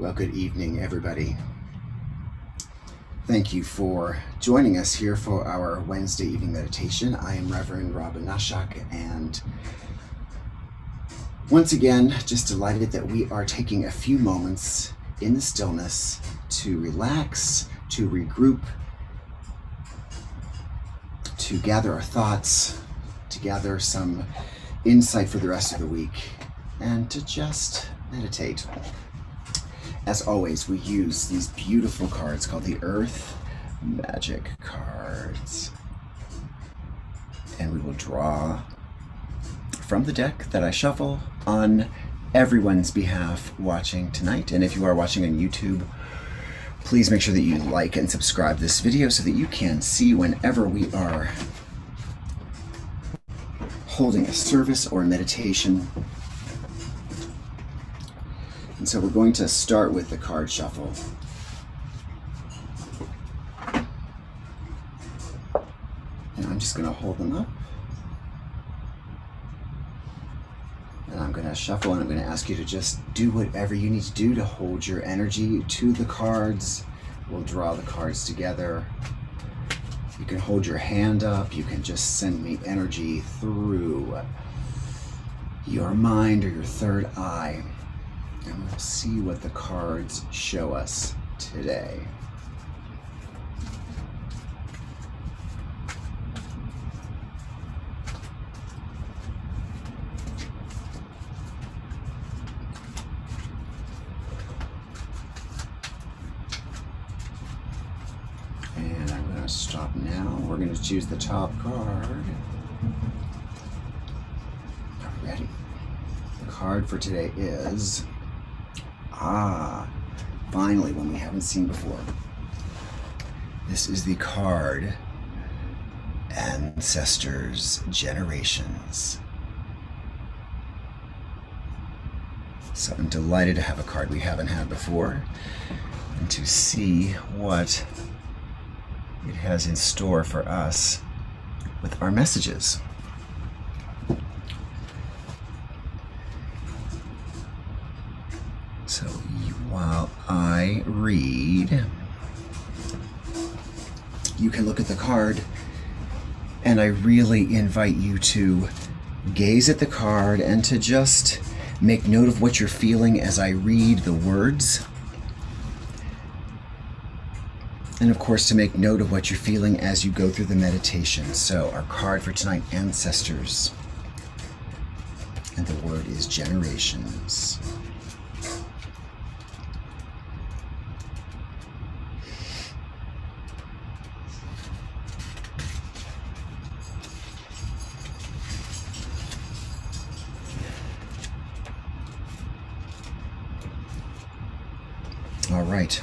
Well, good evening, everybody. Thank you for joining us here for our Wednesday evening meditation. I am Reverend Robin Nashak, and once again, just delighted that we are taking a few moments in the stillness to relax, to regroup, to gather our thoughts, to gather some insight for the rest of the week, and to just meditate. As always, we use these beautiful cards called the Earth Magic cards. And we will draw from the deck that I shuffle on everyone's behalf watching tonight. And if you are watching on YouTube, please make sure that you like and subscribe this video so that you can see whenever we are holding a service or a meditation. And so we're going to start with the card shuffle. And I'm just going to hold them up. And I'm going to shuffle, and I'm going to ask you to just do whatever you need to do to hold your energy to the cards. We'll draw the cards together. You can hold your hand up. You can just send me energy through your mind or your third eye. And we'll see what the cards show us today. And I'm going to stop now. We're going to choose the top card. Ready. The card for today is... finally, one we haven't seen before. This is the card Ancestors Generations. So I'm delighted to have a card we haven't had before and to see what it has in store for us with our messages. So while I read, you can look at the card, and I really invite you to gaze at the card and to just make note of what you're feeling as I read the words. And of course, to make note of what you're feeling as you go through the meditation. So our card for tonight, Ancestors. And the word is Generations. All right.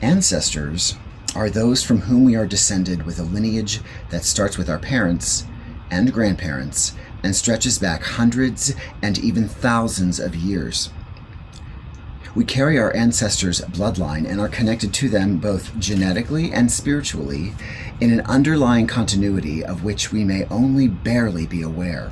Ancestors are those from whom we are descended with a lineage that starts with our parents and grandparents and stretches back hundreds and even thousands of years. We carry our ancestors' bloodline and are connected to them both genetically and spiritually in an underlying continuity of which we may only barely be aware.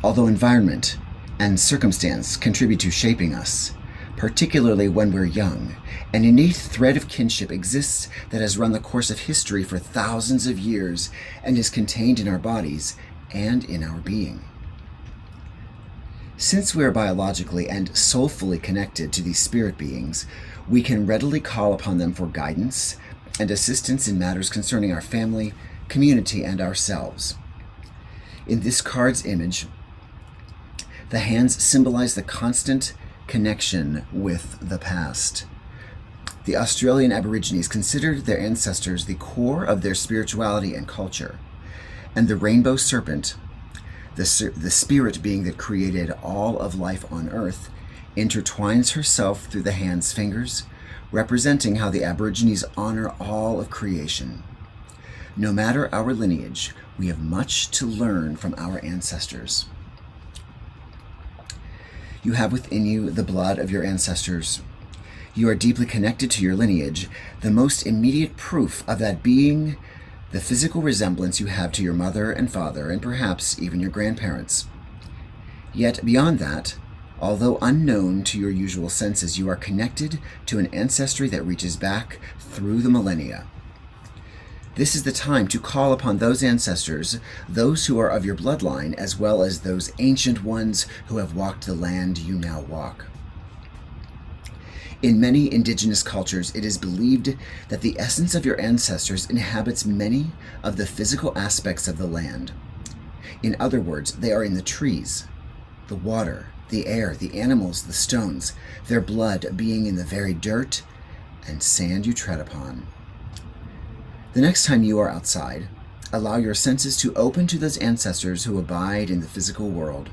Although environment and circumstance contribute to shaping us, particularly when we're young, an innate thread of kinship exists that has run the course of history for thousands of years and is contained in our bodies and in our being. Since we are biologically and soulfully connected to these spirit beings, we can readily call upon them for guidance and assistance in matters concerning our family, community, and ourselves. In this card's image, the hands symbolize the constant connection with the past. The Australian Aborigines considered their ancestors the core of their spirituality and culture, and the rainbow serpent, the spirit being that created all of life on Earth, intertwines herself through the hand's fingers, representing how the Aborigines honor all of creation. No matter our lineage, we have much to learn from our ancestors. You have within you the blood of your ancestors. You are deeply connected to your lineage, the most immediate proof of that being the physical resemblance you have to your mother and father, and perhaps even your grandparents. Yet beyond that, Although unknown to your usual senses, you are connected to an ancestry that reaches back through the millennia. This is the time to call upon those ancestors, those who are of your bloodline, as well as those ancient ones who have walked the land you now walk. In many indigenous cultures, it is believed that the essence of your ancestors inhabits many of the physical aspects of the land. In other words, they are in the trees, the water, the air, the animals, the stones, their blood being in the very dirt and sand you tread upon. The next time you are outside, allow your senses to open to those ancestors who abide in the physical world.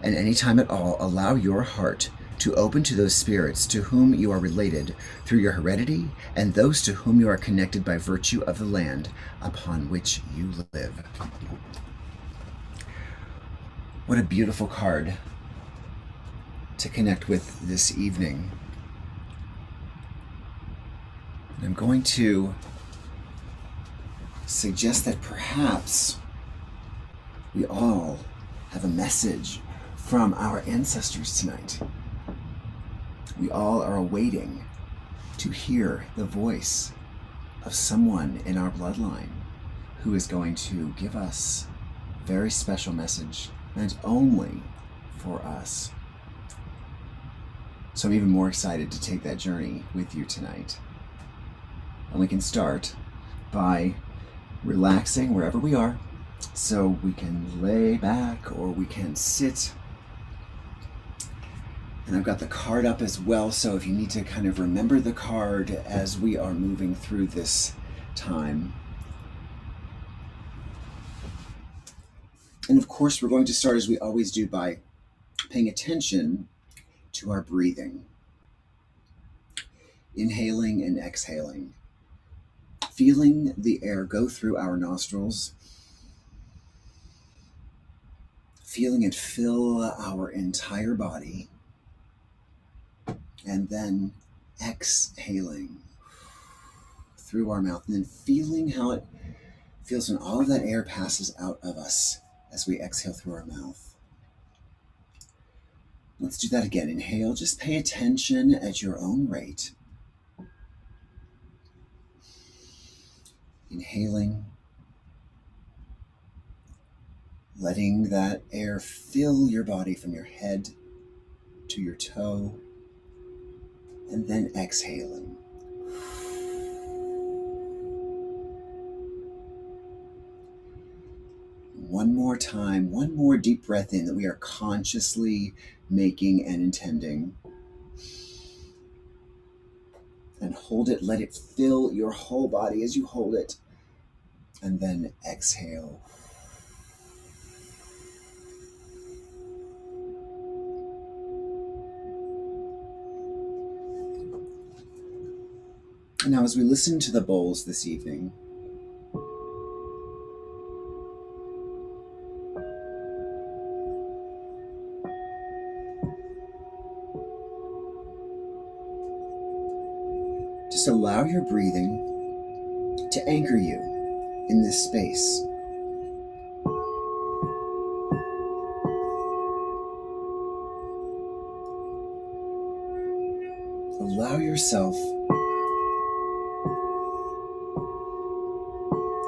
And any time at all, allow your heart to open to those spirits to whom you are related through your heredity and those to whom you are connected by virtue of the land upon which you live. What a beautiful card to connect with this evening. I'm going to suggest that perhaps we all have a message from our ancestors tonight. We all are awaiting to hear the voice of someone in our bloodline who is going to give us a very special message, meant only for us. So I'm even more excited to take that journey with you tonight. And we can start by relaxing wherever we are. So we can lay back or we can sit. And I've got the card up as well, so if you need to kind of remember the card as we are moving through this time. And of course, we're going to start, as we always do, by paying attention to our breathing. Inhaling and exhaling. Feeling the air go through our nostrils. Feeling it fill our entire body. And then exhaling through our mouth. And then feeling how it feels when all of that air passes out of us as we exhale through our mouth. Let's do that again. Inhale, just pay attention at your own rate. Inhaling, letting that air fill your body from your head to your toe, and then exhaling. One more time, one more deep breath in that we are consciously making and intending. And hold it, let it fill your whole body as you hold it. And then exhale. And now as we listen to the bowls this evening, just allow your breathing to anchor you in this space. Allow yourself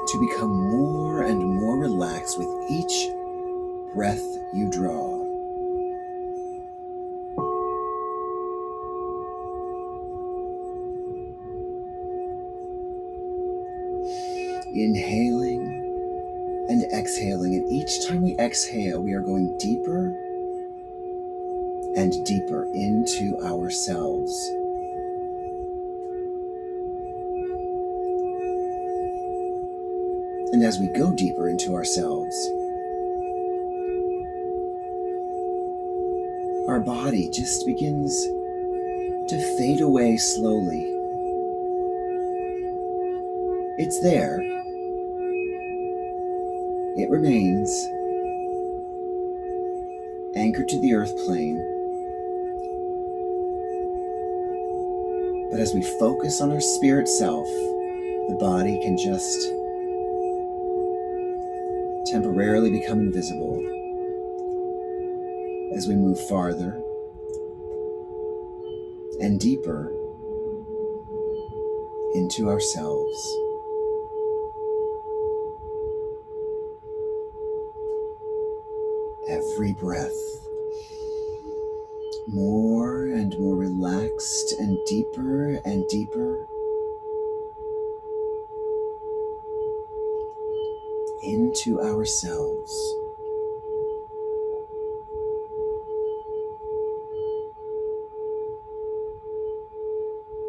to become more and more relaxed with each breath you draw. Inhaling and exhaling, and each time we exhale, we are going deeper and deeper into ourselves. And as we go deeper into ourselves, our body just begins to fade away slowly. It's there. It remains anchored to the earth plane. But as we focus on our spirit self, the body can just temporarily become invisible. as we move farther and deeper into ourselves. Every breath more and more relaxed and deeper into ourselves.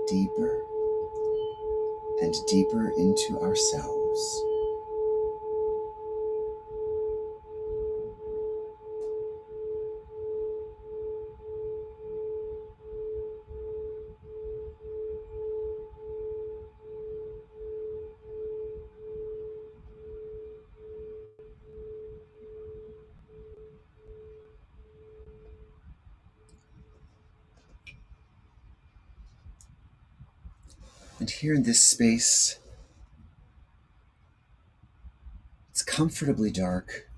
Deeper and deeper into ourselves. And here in this space, it's comfortably dark.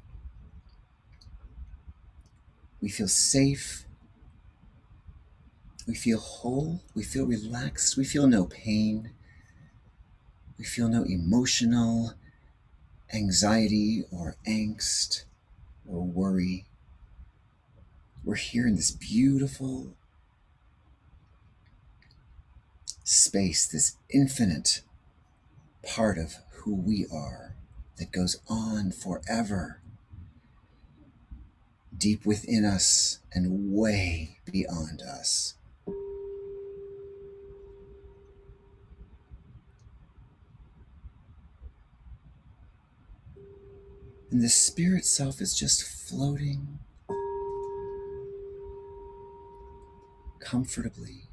We feel safe. We feel whole. We feel relaxed. We feel no pain. We feel no emotional anxiety or angst or worry. We're here in this beautiful space, this infinite part of who we are that goes on forever, deep within us and way beyond us. And the spirit self is just floating comfortably.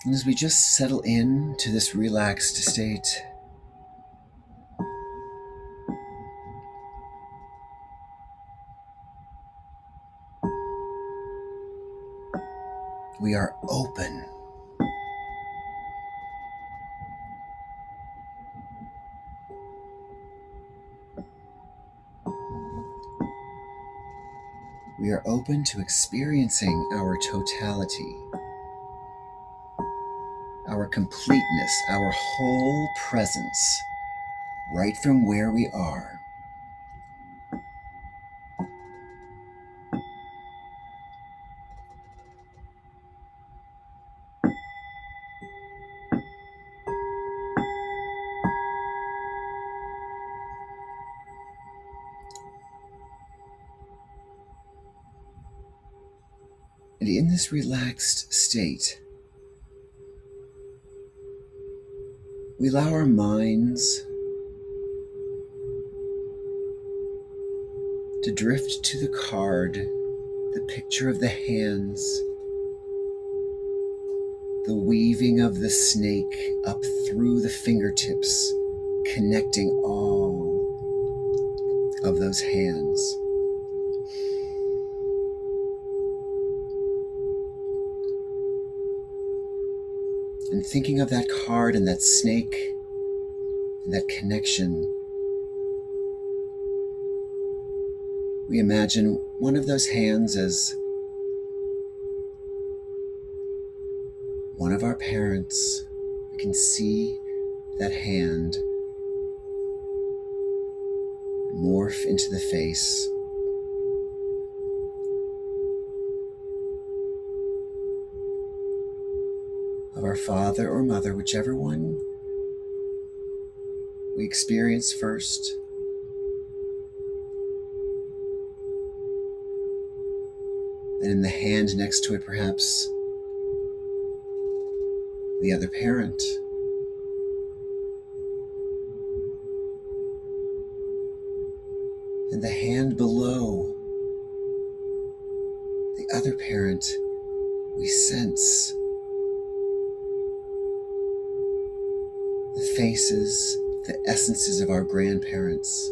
And as we just settle in to this relaxed state, we are open. We are open to experiencing our totality, our completeness, our whole presence, right from where we are. And in this relaxed state, we allow our minds to drift to the card, the picture of the hands, the weaving of the snake up through the fingertips, connecting all of those hands. And thinking of that card and that snake and that connection, we imagine one of those hands as one of our parents. We can see that hand morph into the face of our father or mother, whichever one we experience first. And in the hand next to it, perhaps the other parent. And the hand below the other parent, we sense faces, the essences of our grandparents.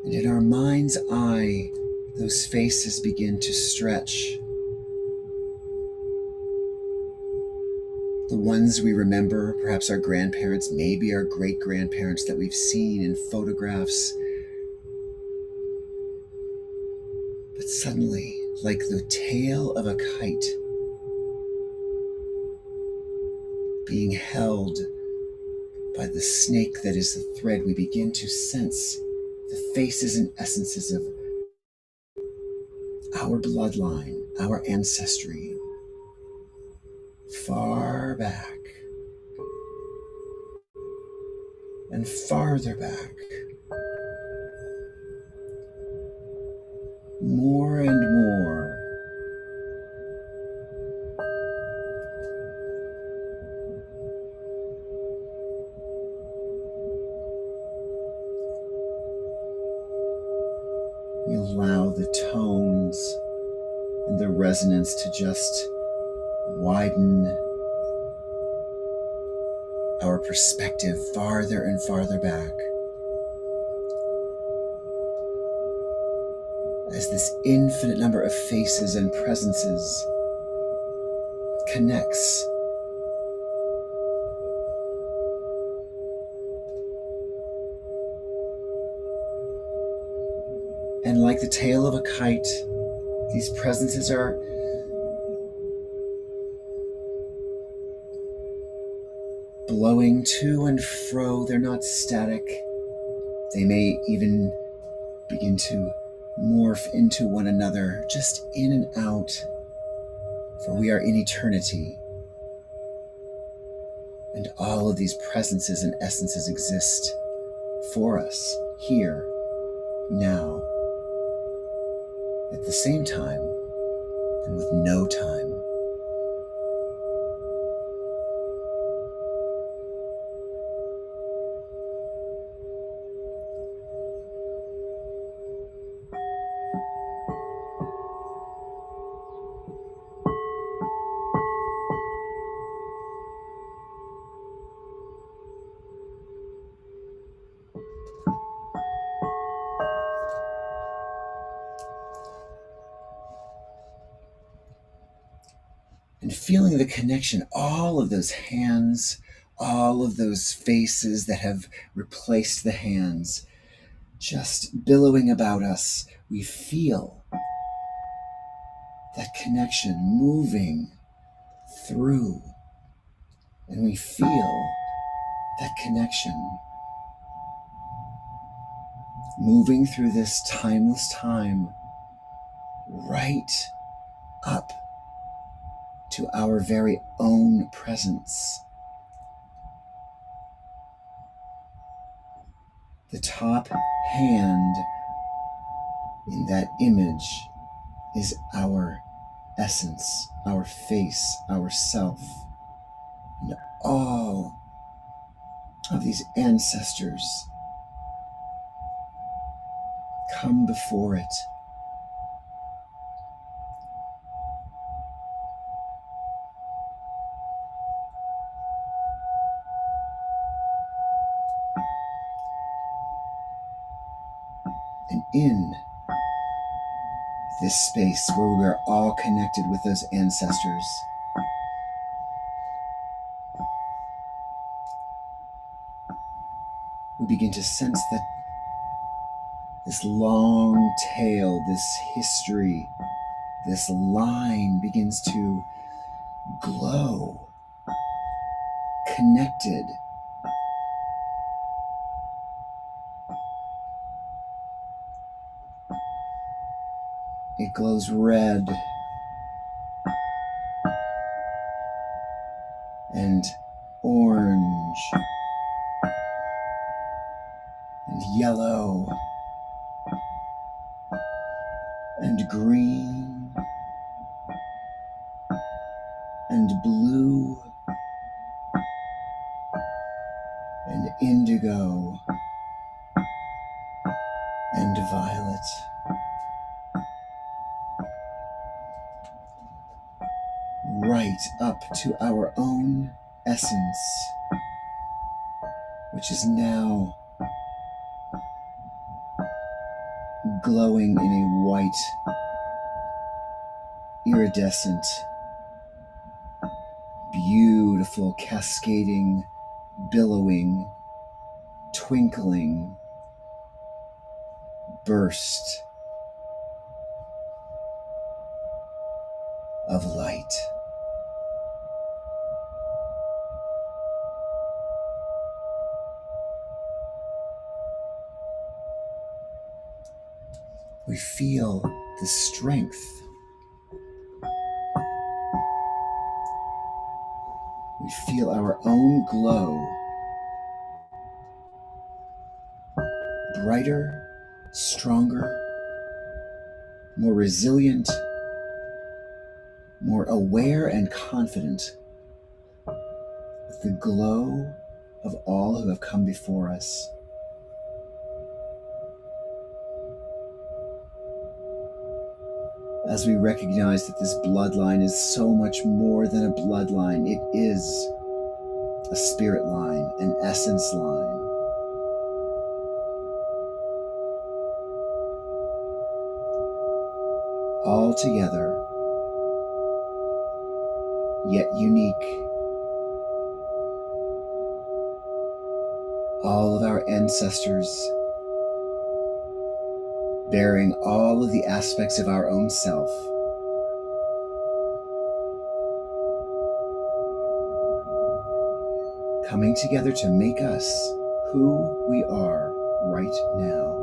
And in our mind's eye, those faces begin to stretch. The ones we remember, perhaps our grandparents, maybe our great-grandparents that we've seen in photographs. But suddenly, like the tail of a kite being held by the snake that is the thread, we begin to sense the faces and essences of our bloodline, our ancestry, far back and farther back, more and more. We allow the tones and the resonance to just widen our perspective farther and farther back, as this infinite number of faces and presences connects. And like the tail of a kite, these presences are blowing to and fro. They're not static. They may even begin to morph into one another, just in and out, for we are in eternity. And all of these presences and essences exist for us, here, now, at the same time, and with no time. And feeling the connection, all of those hands, all of those faces that have replaced the hands, just billowing about us, we feel that connection moving through, and we feel that connection moving through this timeless time right up to our very own presence. The top hand in that image is our essence, our face, our self, and all of these ancestors come before it. And in this space where we are all connected with those ancestors, we begin to sense that this long tail, this history, this line begins to glow, connected. It glows red and orange and yellow and green and blue and indigo and violet. Right up to our own essence, which is now glowing in a white, iridescent, beautiful, cascading, billowing, twinkling burst of light. We feel the strength. We feel our own glow, brighter, stronger, more resilient, more aware and confident with the glow of all who have come before us. As we recognize that this bloodline is so much more than a bloodline, it is a spirit line, an essence line. All together, yet unique. All of our ancestors bearing all of the aspects of our own self. Coming together to make us who we are right now.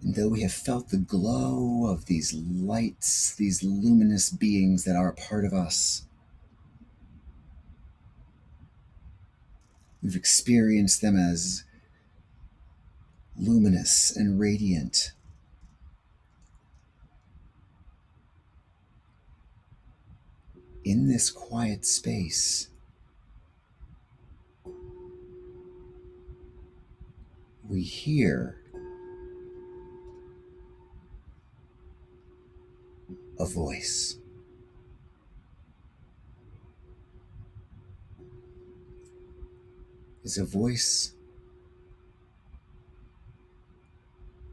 And though we have felt the glow of these lights, these luminous beings that are a part of us, we've experienced them as luminous and radiant. In this quiet space, we hear a voice. It's a voice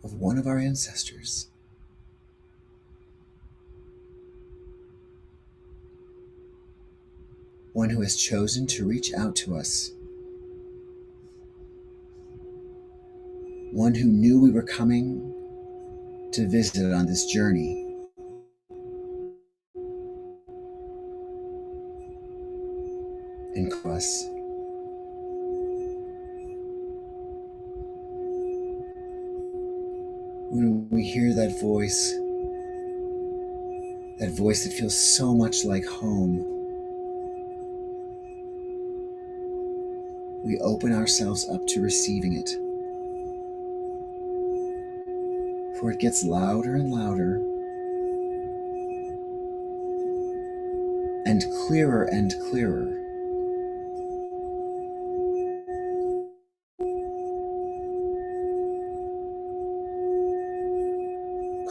of one of our ancestors. One who has chosen to reach out to us. One who knew we were coming to visit on this journey. And us. When we hear that voice that feels so much like home, we open ourselves up to receiving it. For it gets louder and louder, and clearer.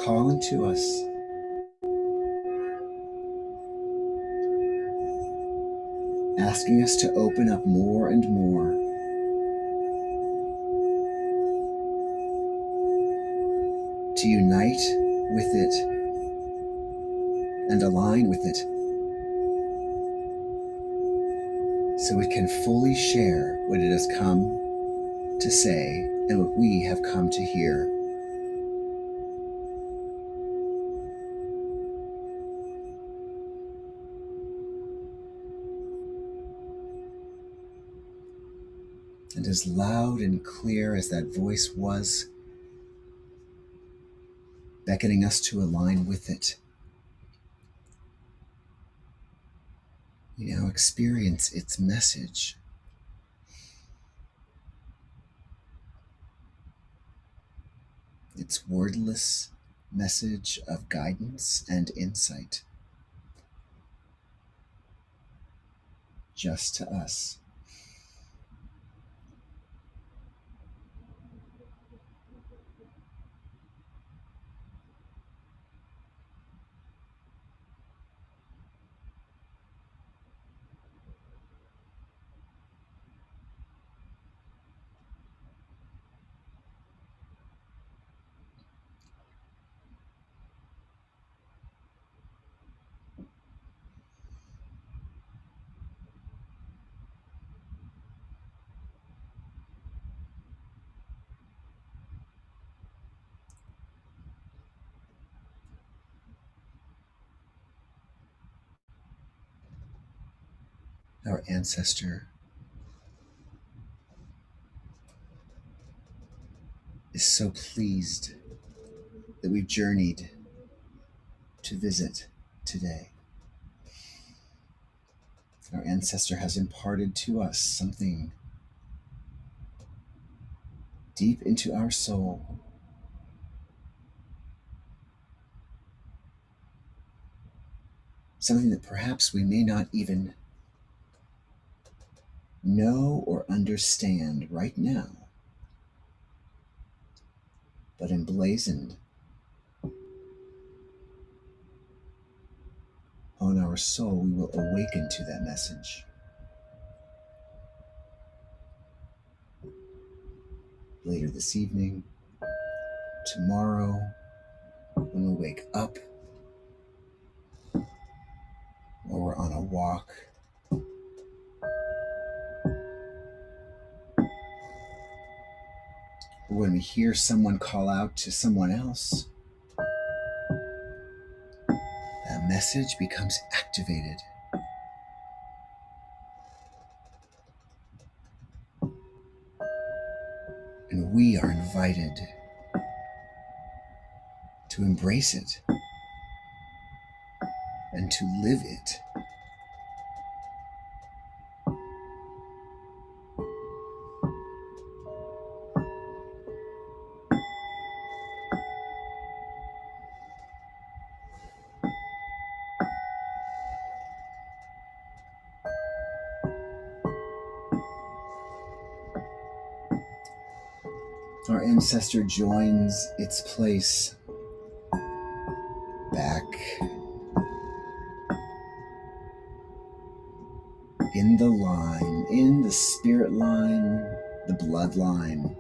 Calling to us. Asking us to open up more and more. To unite with it and align with it. So it can fully share what it has come to say and what we have come to hear. And as loud and clear as that voice was, beckoning us to align with it, We now experience its message. Its wordless message of guidance and insight, just to us. Our ancestor is so pleased that we've journeyed to visit today. Our ancestor has imparted to us something deep into our soul, something that perhaps we may not even know or understand right now, but emblazoned on our soul, we will awaken to that message. Later this evening, tomorrow, when we wake up, or we're on a walk, or when we hear someone call out to someone else, that message becomes activated. And we are invited to embrace it and to live it. Our ancestor joins its place back in the line, in the spirit line, the bloodline,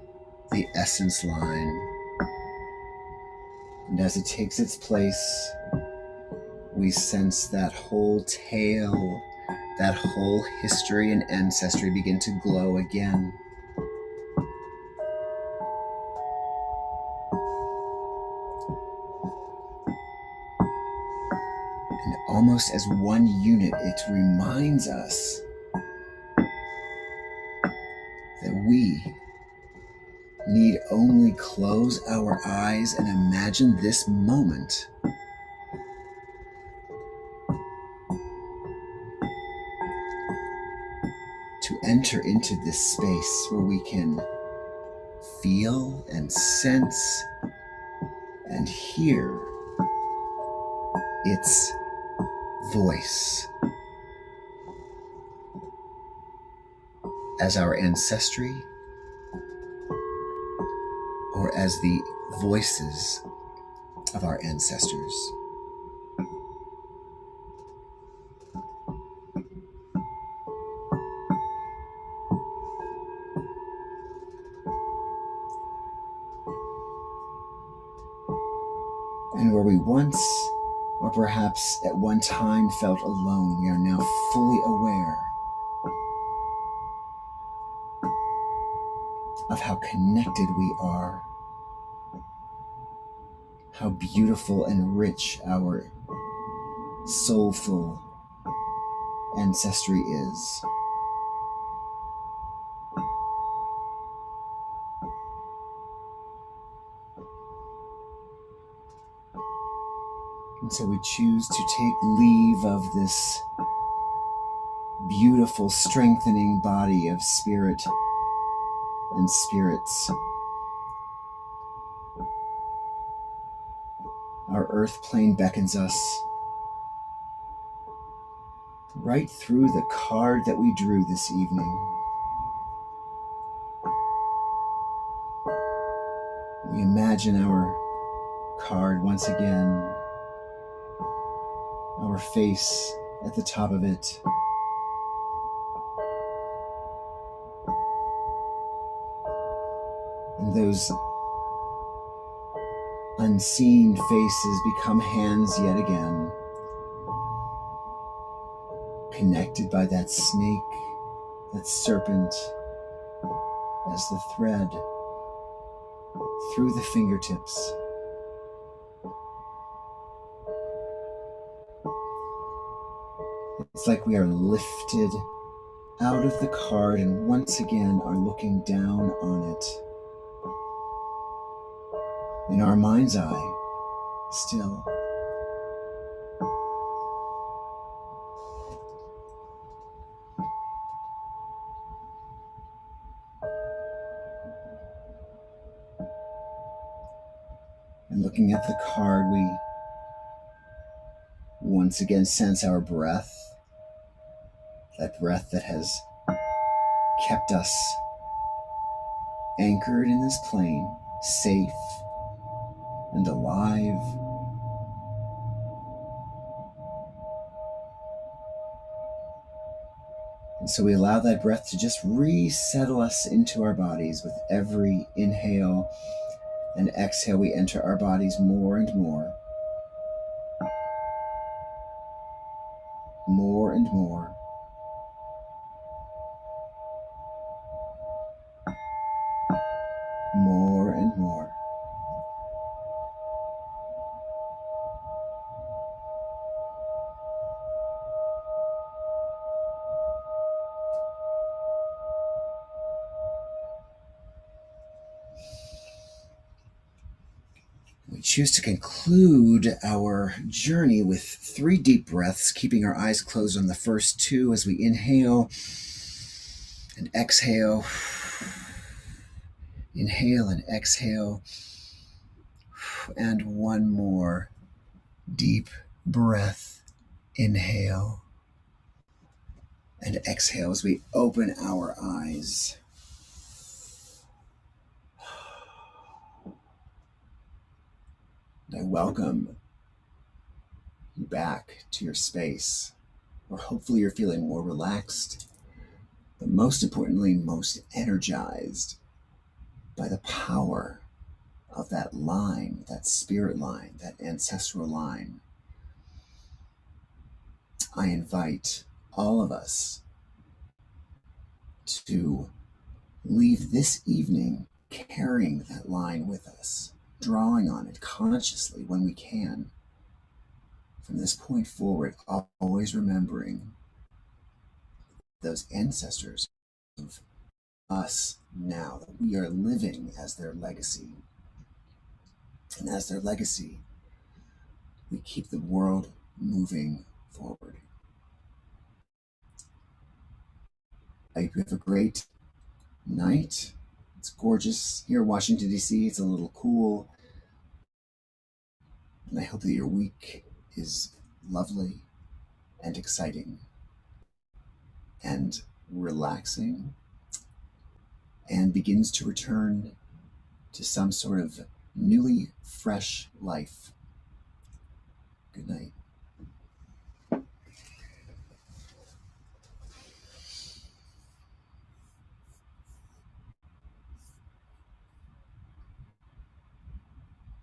the essence line. And as it takes its place, we sense that whole tale, that whole history and ancestry begin to glow again. And almost as one unit, it reminds us that we need only close our eyes and imagine this moment to enter into this space where we can feel and sense and hear its voice as our ancestry or as the voices of our ancestors. And where we once, or perhaps at one time, felt alone, we are now fully aware of how connected we are, how beautiful and rich our soulful ancestry is. And so we choose to take leave of this beautiful, strengthening body of spirit and spirits. Our earth plane beckons us right through the card that we drew this evening. We imagine our card once again, our face at the top of it. And those unseen faces become hands yet again, connected by that snake, that serpent, as the thread through the fingertips. It's like we are lifted out of the card and once again are looking down on it. In our mind's eye, still. And looking at the card, we once again sense our breath, that breath that has kept us anchored in this plane, safe and alive. And so we allow that breath to just resettle us into our bodies with every inhale and exhale. We enter our bodies more and more. More and more. More and more. We choose to conclude our journey with 3 deep breaths, keeping our eyes closed on the first 2 as we inhale and exhale. Inhale and exhale. And one more deep breath. Inhale and exhale as we open our eyes. I welcome you back to your space, where hopefully you're feeling more relaxed, but most importantly, most energized by the power of that line, that spirit line, that ancestral line. I invite all of us to leave this evening carrying that line with us, drawing on it consciously when we can. From this point forward, always remembering those ancestors of us now, that we are living as their legacy. And as their legacy, we keep the world moving forward. I hope you have a great night. It's gorgeous here in Washington, D.C. It's a little cool. And I hope that your week is lovely and exciting and relaxing and begins to return to some sort of newly fresh life. Good night.